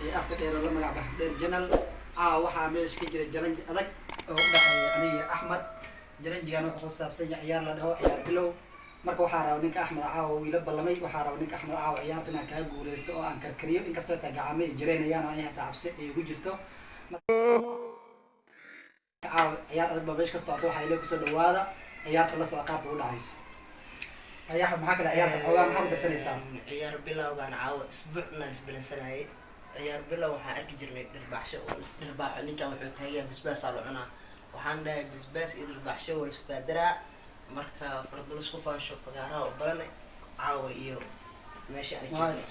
afka dheer oo la magac baxay dheer janal waxaa meesha ka jira jaranj adag oo u dhaxeeya aniga Axmed jaranjigan wuxuu ku saabsan yahay ciyaar la dhaho ciyaar bilow marka waxaa raba ninka Axmed caawa wiila ballamay waxaa raba ninka Axmed caawa ciyaarta inaan kaga guuleysto oo aan karkariyo inkastoo taa gacamay jireenayaan oo inay cabsi ay ugu jirto caawa ciyaar adag baa meesha ka socota waxaa ilaa kusoo dhawaada ciyaarta la soo qaabka u dhacayso ayaa maxaa kale ciyaarta xoogaa maxaa ku darsanaysaa ciyaar bilowgan caawa isbuucna isbilansanayay ciyaar bilow waxaan arki jirnay dhirbaaxsho oo isdhirbaaxo ninkan wuxuu taagaya basbaas aa la cunaa waxaan dhahay basbaas iyo dhirbaaxsho waa isku taadiraa marka fardalu isku faasho fagaaraha oo badan caawa iyo meesha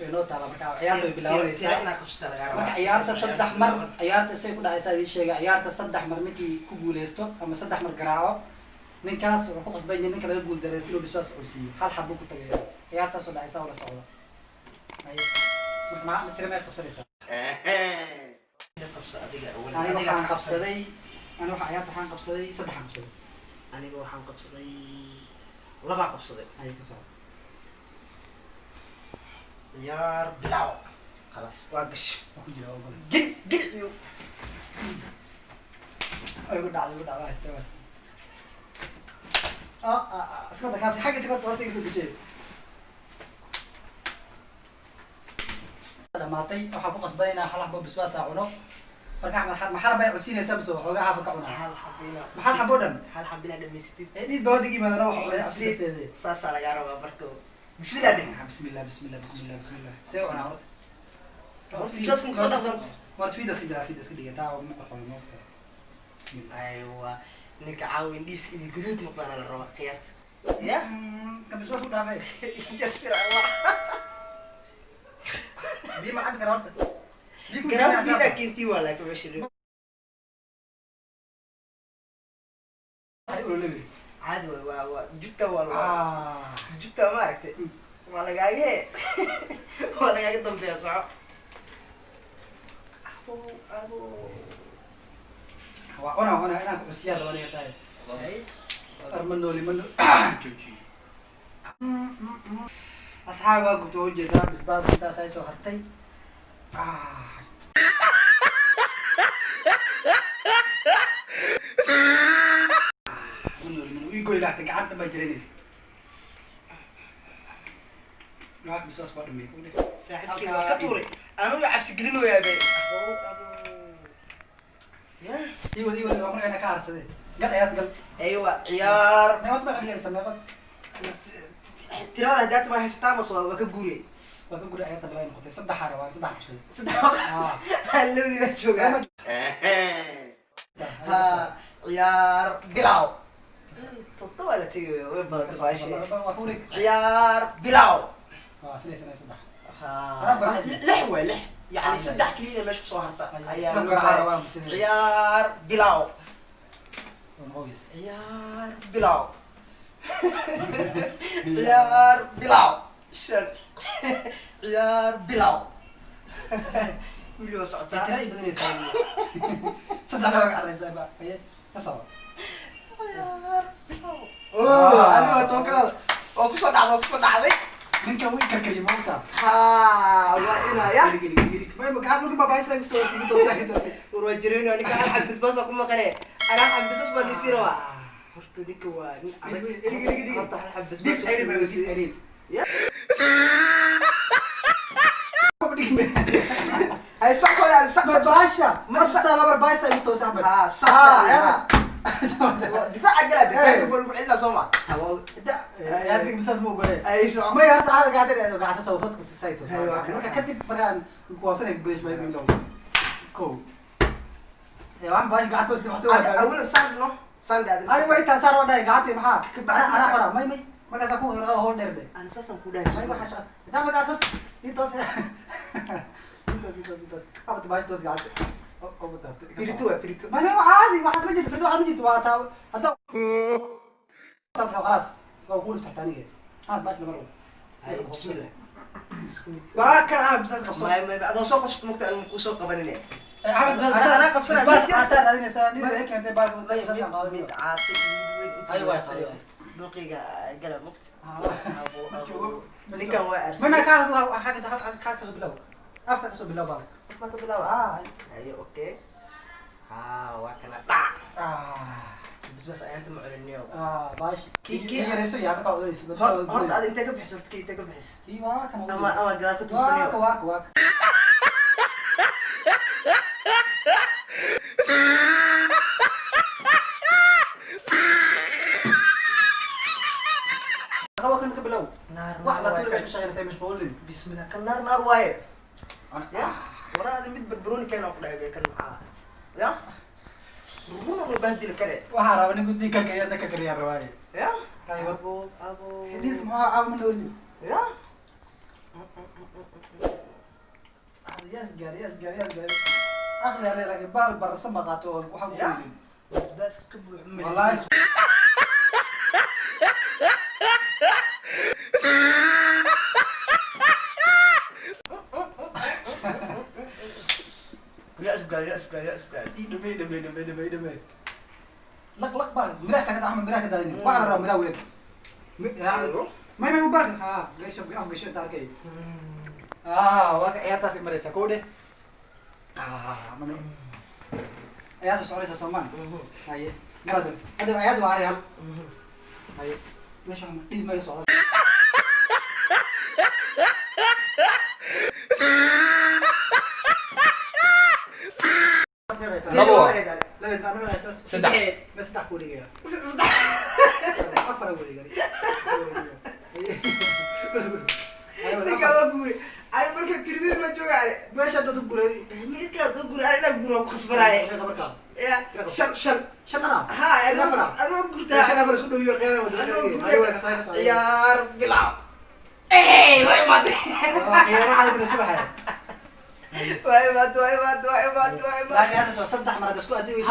inoo taala marka ciyaarta way bilaabanaysaa marka ciyaarta saddex mar ciyaarta say ku dhacaysaa idin sheega ciyaarta saddex mar ninkii ku guuleysto ama saddex mar garaaco ninkaas wuxuu ku qasban yahay ninka laga guul dareysto inuu bisbaas cunsiiyo hal xab buu ku tagaya ciyaar saas oo dhacaysaa wala socda marka maxaa tira meed qabsanaysaa aniga waxaan qabsaday ciyaarta waxaan qabsaday saddexaan qabsaday aniga waxaan qabsaday labaa qabsaday ay ka soo ciyaar bilow خلاص واقش ku jira oo قل ay ku dhacday waa اسكت كان حاجه اسكت واسطه يكسب بشيء dhamaatay waxaa ku qasbanayna hal xabo basbaas ah cuno marka maxaa bay cunsiinaysaa mise waxoogaa xafa ka cunaa maxaa xabo dhan hal xabina dhameysatid dhiid baa wadigii maadana waxa cunay absiiteede saasaa lagaa rabaa marka bismillah dheh bismillah bismillah bismillah bismillah see cunaa fiidas ku soo dhaqdan war fiidas ka jira fiidas ka dhiga taa ma aqoon ma aywa ninka caawin dhiis in guduud noqdana la rabo qiyaarta ya ka basbaas u dhaafay yasir allah بما عاد قررت قررت لك انت ولا كبشر هيقولوا لي عاد جبت ولا جبت ما عرفت ولا جاي ولا جاي قدام فيها صعب ابو انا بسيار وانا تاي ارمنوا لي منو أصحابها قلت وجه ذا بس باز كذا سايسو هرتي منو يقول لا تقعد ما يجرينيس معك بس أصبر مني ساحب كذا كتوري أنا ولا عبس قلنا يا بي يا ايوه عمري أنا كارس ذي قال عيال قال أيوة عيار ما ما خليني اسمع ترى هدات ما هستامس وكجوري وكجوري عيال تبلاي نقطة صدق حاجة واحد صدق حشة صدق هلو إذا شو قال ها عيار بلاو تطوّل تيجي ويبغى تفاشي عيار بلاو سنة صدق ها لحوة يعني صدق كلينا مش صهرتا عيار بلاو عيار بلاو عيار بلاو شر عيار بلاو مليون صعطة ترى بدون يسوي صدق أنا على الزبا هي تصور عيار بلاو أنا أتوقع أقصد عليك من كوي كلمة وتا ها وأنا يا ما قاعد ممكن بابا يسوي ستوري ورجرين أنا كان أحبس بس أقوم مقرأ أنا أحبس بس بدي سيروا هرتو كواني أنا أحبس بس يا هاي صح ولا صح باشا ما صار بابا يسوي تو صاحبك ها صح دفاع قلبي كيف يقول عندنا سمع يا ابني بس اسمه قولي اي سمع ما يا تعال قاعد اسوي خطك في السايت كتب برهان وصلك بيش ما يبين لو كو يا واحد باش قاعد توصل حسوي اول صار له صار قاعد انا ما انت صار ودا قاعد معاك انا فرا ما كذا كو هو نرد انا اساسا كودا ما يبغى حاجه انت ما قاعد توصل انت توصل انت باش توصل قاعد فريتو ما هو عادي ما حسب جد فريتو عم جيت واتا هذا خلاص بقول تحتانيه ها باش نمر بسم الله باكر عام بس ما بعد سوق قصت مقطع المكوسو قبلني احمد انا قبصنا بس عتاد هذه نساني هيك انت بالك لا يغني قاضي عاطي ايوه دقيقه قلب وقت ابو اللي كان واعر ما كان حاجه بالله افكر بالله بالك ما كبلا ايوه اوكي waa kana dhac bisbas ayaan ta macaliniyo baash Kii yareyso yaa ka qodayso horta aad intee ka bixiso horta kii intee ka bixiso kii waa kan ama gadaal ka waa tuurtaniyo waa qawa kan ka bilow wax la tuulay meesha shaqeynaysa mashquulin bismillah kan naar waaye ya waraadi mid barbarooni keena ku dhaagay kan maxaa ya runa ma bahdil kare waxaa rabaa nin guddi kalka iyo naka kariya rabaaye ya kayba abo abo xidid ma aa ma nooli ya yas gaari aqli ale laakiin baal barasa ma qaato oo waxa ku Ya. yidhi bisbas ka buuxmay wallahi ya isgaal dhame laq baan miraha kaga dhaxma miraha ka daadin waxaan rabaa miraha weyn may u baarka ha gasho af gasho taarkay waa ka ciyaar saas maraysa koodhe mami ciyaar soconaysa Soomaan haye galadan hada ciyaar waa hal haye meesha ma dhid ma socdo saddex ku dhigaa afar ku dhigaa meesha dad guray shan ana shan afar isku dhawiyo qeyrana wada qeyrana cali subaxa laakiin hada soo saddex mar isku adii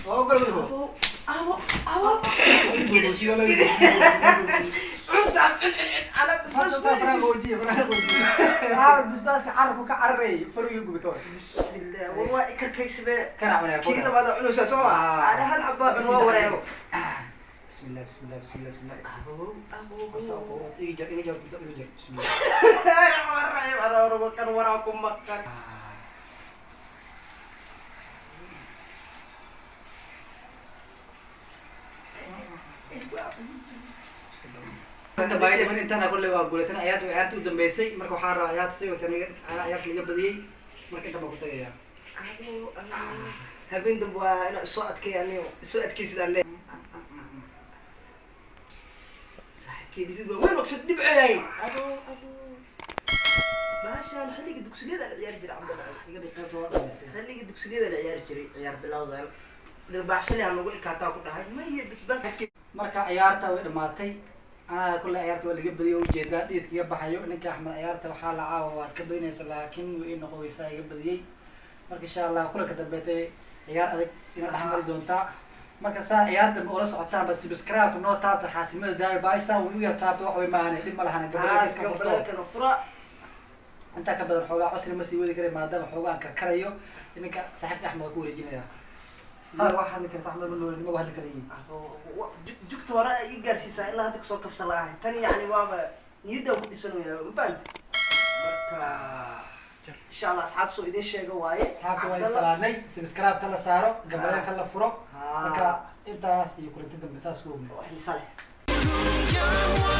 oo gal bisbaaska carabku ka cararay fariga gubi ka war bismillah inta baayay man intana kulli waa guulaysan ciyaartu u dambeysay marka waxaa rabaa ciyaarta si wata ciyaarta laga badiyay marka inta baa ku tagaya habeen dambe waa inaa soo adkeeya soo adkeysidaan le saaxiibkeedii waa weyn waqsad dhibceeyay maashaan xilliga dugsigeeda la ciyaari jiray xilliga dugsigeeda la ciyaari jiray ciyaar bilowdan dhirbaaxshali aan lagu ikaataa ku dhahay maya bisbas marka ciyaarta way dhamaatay anaa kulle ciyaarta waa laga badiyay ujeedaa dhiidka iga baxayo ninka axmed ciyaarta waxaa la caawa waad ka badinaysa laakiin way ii noqonaysaa iga badiyey marka insha allah kulanka dambeetay ciyaar adag ina dhexmari doontaa marka saa ciyaar dambe oola socotaan bas subscribe noo taabta xaasimada daayo baaysaa way u yar taabta wax way maahane dhib ma lahana gabadha fura intaa ka badan xoogaa cosri ma sii wadi karay maadaama xoogaa aan karkarayo ninka saaxiibka axmed waa ku wareejinaya hada wax hadli karta axmed ma noolin ma hadli karayin jugta hore ii gaarsiisaa ilaa hadda kasoo kabsan lahay tan yani waaba niyadda ku dhisanaya ma fahamta marka insha allah asxaab soo idin sheega waaye asxaabta waa salaanay subscribe ka la saaro gabadha ka la furo marka intaas iyo kulanti dambe saas ku ognahay xiisa leh